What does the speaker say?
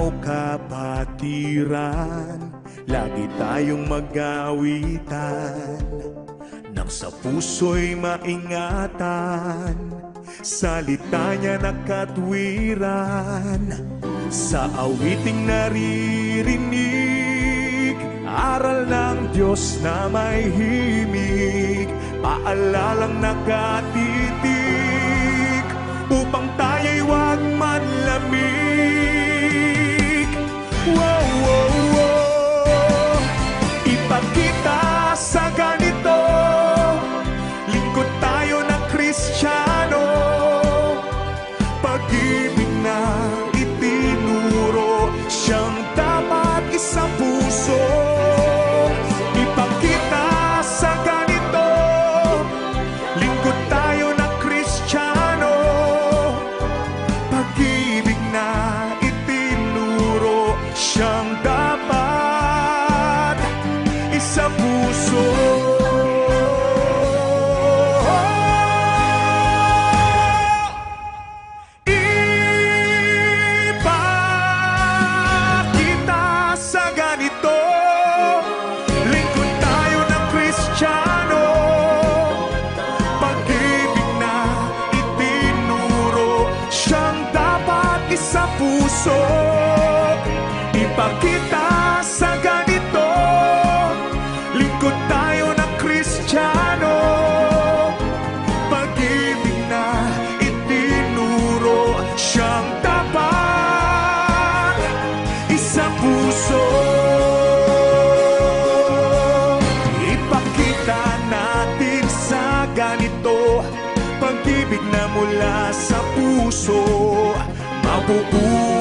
o kapatiran, lagi tayong mag-awitan, nang sa puso'y maingatan, salita niya na katwiran. Sa awiting naririnig, aral ng Diyos na may himig, paalalang nakatitig, upang tayo'y huwag manlamig. Wow, wow, wow. Ipakita sa ganito, lingkod tayo ng Kristiyano, pag-ibig na itinuro, siyang dapat isang puso. Ipakita sa ganito, lingkod tayo ng Kristiyano, pag-ibig na itinuro, siyang dapat isang puso. Ipakita sa ganito, lingkod tayo ng Kristiyano, pag-ibig na itinuro, siyang dapat isang puso. Ipakita sa ganito, lingkod tayo ng Kristiyano, pag-ibig na itinuro, siyang dapat isang puso. Ipakita natin sa ganito, pag-ibig na mula sa puso, mabubuhay